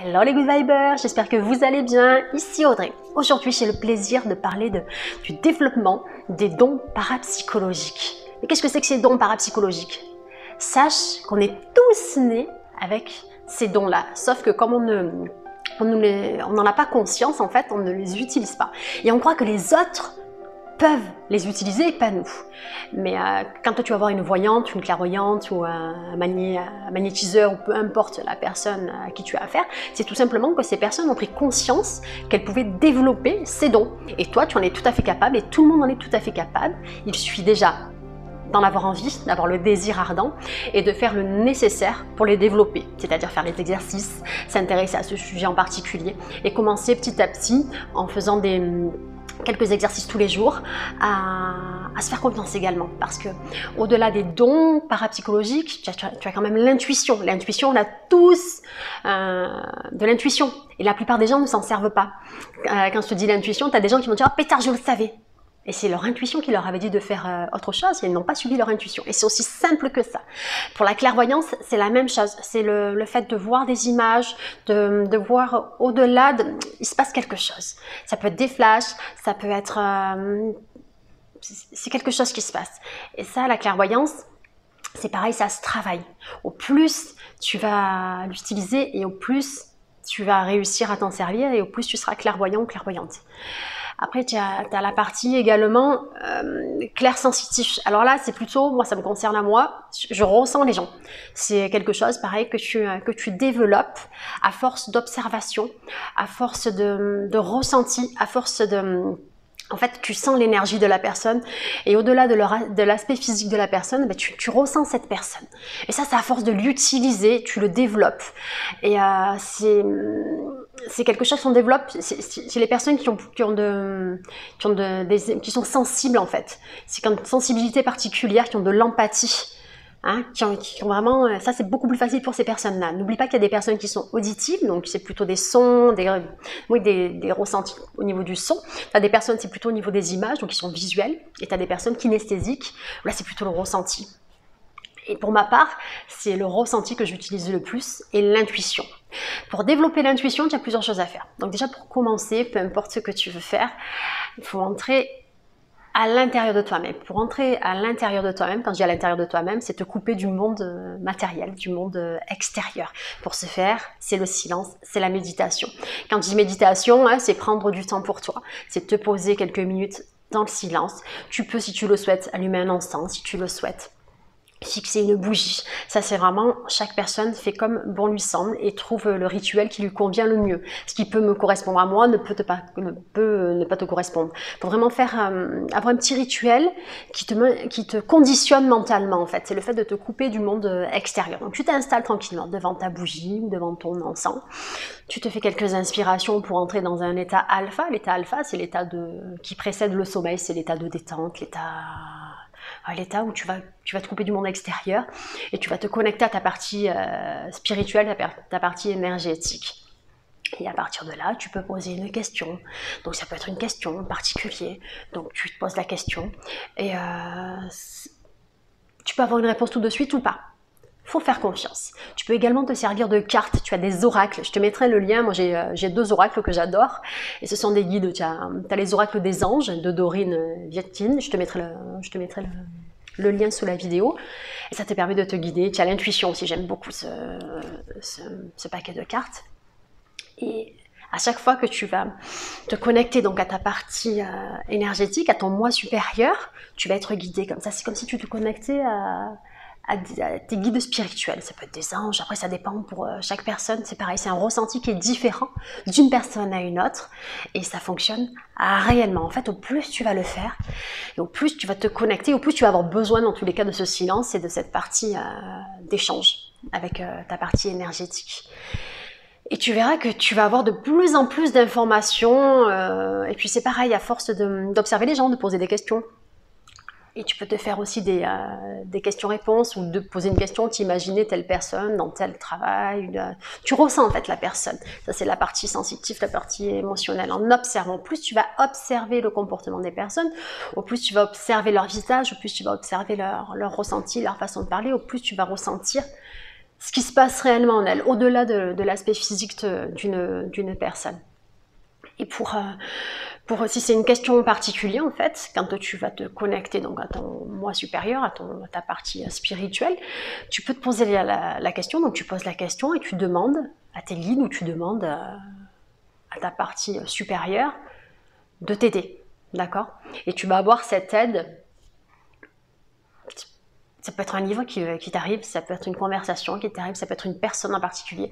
Hello les Good Vibers, j'espère que vous allez bien, ici Audrey. Aujourd'hui j'ai le plaisir de parler du développement des dons parapsychologiques. Et qu'est-ce que c'est que ces dons parapsychologiques? Sache qu'on est tous nés avec ces dons-là, sauf que comme on n'en a pas conscience, en fait, on ne les utilise pas. Et on croit que les autres peuvent les utiliser et pas nous. Mais quand toi tu vas voir une voyante, une clairvoyante ou un magnétiseur ou peu importe la personne à qui tu as affaire, c'est tout simplement que ces personnes ont pris conscience qu'elles pouvaient développer ces dons. Et toi tu en es tout à fait capable et tout le monde en est tout à fait capable. Il suffit déjà d'en avoir envie, d'avoir le désir ardent et de faire le nécessaire pour les développer, c'est-à-dire faire les exercices, s'intéresser à ce sujet en particulier et commencer petit à petit en faisant quelques exercices tous les jours, à se faire confiance également. Parce que au-delà des dons parapsychologiques, tu as quand même l'intuition. L'intuition, on a tous de l'intuition. Et la plupart des gens ne s'en servent pas. Quand je te dis l'intuition, tu as des gens qui vont dire « Oh pétard, je le savais !» Et c'est leur intuition qui leur avait dit de faire autre chose et ils n'ont pas suivi leur intuition. Et c'est aussi simple que ça. Pour la clairvoyance, c'est la même chose. C'est le fait de voir des images, de voir au-delà, il se passe quelque chose. Ça peut être des flashs, ça peut être... c'est quelque chose qui se passe. Et ça, la clairvoyance, c'est pareil, ça se travaille. Au plus tu vas l'utiliser et au plus tu vas réussir à t'en servir et au plus tu seras clairvoyant ou clairvoyante. Après, tu as la partie également clair sensitif. Alors là, c'est plutôt, moi, ça me concerne à moi, je ressens les gens. C'est quelque chose, pareil, que tu développes à force d'observation, à force de ressenti, à force de... En fait, tu sens l'énergie de la personne et au-delà de l'aspect physique de la personne, ben, tu ressens cette personne. Et ça, c'est à force de l'utiliser, tu le développes. Et c'est quelque chose qu'on développe. C'est les personnes qui sont sensibles en fait. C'est qui ont une sensibilité particulière, qui ont de l'empathie. Hein, qui ont vraiment, ça c'est beaucoup plus facile pour ces personnes-là. N'oublie pas qu'il y a des personnes qui sont auditives, donc c'est plutôt des sons, des ressentis au niveau du son. Tu as des personnes, c'est plutôt au niveau des images, donc qui sont visuelles. Et tu as des personnes kinesthésiques, là c'est plutôt le ressenti. Et pour ma part, c'est le ressenti que j'utilise le plus et l'intuition. Pour développer l'intuition, tu as plusieurs choses à faire. Donc déjà pour commencer, peu importe ce que tu veux faire, il faut entrer à l'intérieur de toi-même. Pour entrer à l'intérieur de toi-même, quand je dis à l'intérieur de toi-même, c'est te couper du monde matériel, du monde extérieur. Pour ce faire, c'est le silence, c'est la méditation. Quand je dis méditation, hein, c'est prendre du temps pour toi. C'est te poser quelques minutes dans le silence. Tu peux, si tu le souhaites, allumer un encens, si tu le souhaites. Fixer une bougie. Ça, c'est vraiment, chaque personne fait comme bon lui semble et trouve le rituel qui lui convient le mieux. Ce qui peut me correspondre à moi ne peut ne pas te correspondre. Il faut vraiment avoir un petit rituel qui te conditionne mentalement, en fait. C'est le fait de te couper du monde extérieur. Donc, tu t'installes tranquillement devant ta bougie ou devant ton encens. Tu te fais quelques inspirations pour entrer dans un état alpha. L'état alpha, c'est l'état qui précède le sommeil. C'est l'état de détente, l'état où tu vas te couper du monde extérieur et tu vas te connecter à ta partie spirituelle, ta partie énergétique. Et à partir de là, tu peux poser une question. Donc ça peut être une question en particulier. Donc tu te poses la question et tu peux avoir une réponse tout de suite ou pas. Il faut faire confiance. Tu peux également te servir de cartes. Tu as des oracles. Je te mettrai le lien. Moi, j'ai 2 oracles que j'adore. Et ce sont des guides. Tu as les oracles des anges de Dorine Viettine. Je te mettrai le lien sous la vidéo. Et ça te permet de te guider. Tu as l'intuition aussi. J'aime beaucoup ce paquet de cartes. Et à chaque fois que tu vas te connecter donc à ta partie énergétique, à ton moi supérieur, tu vas être guidé comme ça. C'est comme si tu te connectais à tes guides spirituels. Ça peut être des anges, après ça dépend pour chaque personne, c'est pareil, c'est un ressenti qui est différent d'une personne à une autre et ça fonctionne réellement. En fait, au plus tu vas le faire, et au plus tu vas te connecter, au plus tu vas avoir besoin dans tous les cas de ce silence et de cette partie d'échange avec ta partie énergétique. Et tu verras que tu vas avoir de plus en plus d'informations et puis c'est pareil, à force d'observer les gens, de poser des questions. Et tu peux te faire aussi des questions-réponses ou de poser une question, t'imaginer telle personne dans tel travail. Tu ressens en fait la personne. Ça, c'est la partie sensitive, la partie émotionnelle. En observant, plus tu vas observer le comportement des personnes, au plus tu vas observer leur visage, au plus tu vas observer leur ressenti, leur façon de parler, au plus tu vas ressentir ce qui se passe réellement en elle, au-delà de l'aspect physique d'une personne. Et pour si c'est une question particulière, en fait, quand tu vas te connecter donc à ton moi supérieur, à ta partie spirituelle, tu peux te poser la question. Donc tu poses la question et tu demandes à tes guides ou tu demandes à ta partie supérieure de t'aider, d'accord? Et tu vas avoir cette aide. Ça peut être un livre qui t'arrive, ça peut être une conversation qui t'arrive, ça peut être une personne en particulier.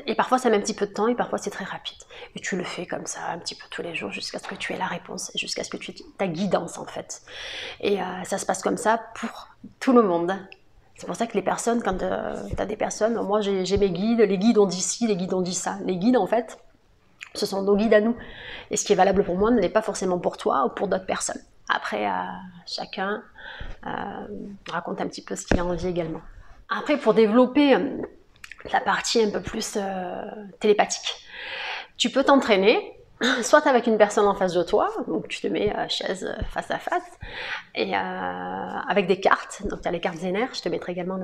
Et parfois ça met un petit peu de temps et parfois c'est très rapide. Et tu le fais comme ça un petit peu tous les jours jusqu'à ce que tu aies la réponse, jusqu'à ce que tu aies ta guidance en fait. Et ça se passe comme ça pour tout le monde. C'est pour ça que les personnes, quand tu as des personnes, moi j'ai mes guides, les guides ont dit ci, les guides ont dit ça. Les guides en fait, ce sont nos guides à nous. Et ce qui est valable pour moi ne l'est pas forcément pour toi ou pour d'autres personnes. Après, chacun raconte un petit peu ce qu'il a envie également. Après, pour développer la partie un peu plus télépathique, tu peux t'entraîner, soit avec une personne en face de toi, donc tu te mets chaise face à face, et avec des cartes, donc tu as les cartes Zener, je te mettrai également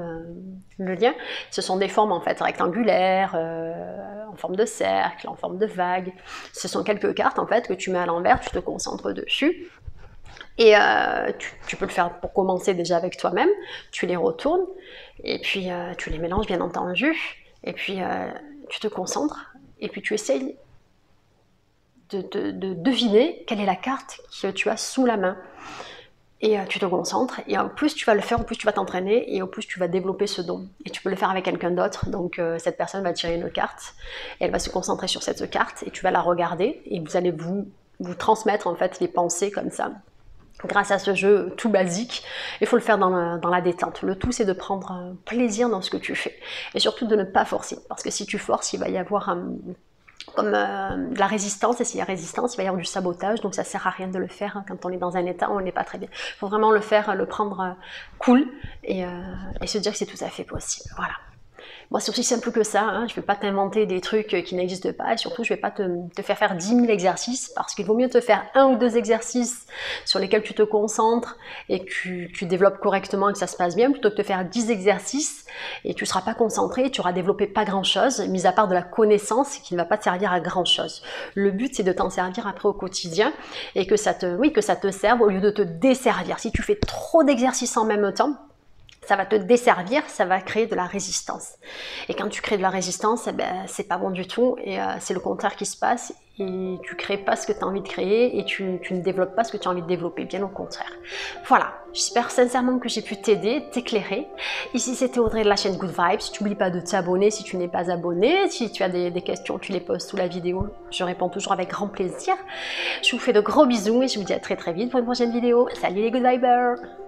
le lien. Ce sont des formes en fait rectangulaires, en forme de cercle, en forme de vague. Ce sont quelques cartes en fait que tu mets à l'envers, tu te concentres dessus. Et tu peux le faire pour commencer déjà avec toi-même, tu les retournes, et puis tu les mélanges bien entendu, et puis tu te concentres, et puis tu essayes de deviner quelle est la carte que tu as sous la main. Et tu te concentres, et en plus tu vas le faire, en plus tu vas t'entraîner, et en plus tu vas développer ce don. Et tu peux le faire avec quelqu'un d'autre, donc cette personne va tirer une carte, et elle va se concentrer sur cette carte, et tu vas la regarder, et vous allez vous transmettre en fait les pensées comme ça. Grâce à ce jeu tout basique, il faut le faire dans la détente. Le tout, c'est de prendre plaisir dans ce que tu fais. Et surtout de ne pas forcer. Parce que si tu forces, il va y avoir de la résistance. Et s'il y a résistance, il va y avoir du sabotage. Donc ça ne sert à rien de le faire quand on est dans un état où on n'est pas très bien. Il faut vraiment le faire, le prendre cool et se dire que c'est tout à fait possible. Voilà. Moi, c'est aussi simple que ça, hein. Je ne vais pas t'inventer des trucs qui n'existent pas, et surtout, je ne vais pas te faire faire 10 000 exercices, parce qu'il vaut mieux te faire 1 ou 2 exercices sur lesquels tu te concentres et que tu développes correctement et que ça se passe bien, plutôt que de te faire 10 exercices et tu ne seras pas concentré, tu n'auras développé pas grand-chose, mis à part de la connaissance qui ne va pas te servir à grand-chose. Le but, c'est de t'en servir après au quotidien et que ça te serve au lieu de te desservir. Si tu fais trop d'exercices en même temps, ça va te desservir, ça va créer de la résistance. Et quand tu crées de la résistance, eh ben, c'est pas bon du tout, et c'est le contraire qui se passe, et tu crées pas ce que tu as envie de créer, et tu ne développes pas ce que tu as envie de développer, bien au contraire. Voilà, j'espère sincèrement que j'ai pu t'aider, t'éclairer. Ici c'était Audrey de la chaîne Good Vibes. N'oublie pas de t'abonner si tu n'es pas abonné. Si tu as des questions, tu les poses sous la vidéo, je réponds toujours avec grand plaisir. Je vous fais de gros bisous, et je vous dis à très très vite pour une prochaine vidéo. Salut les Good Vibers!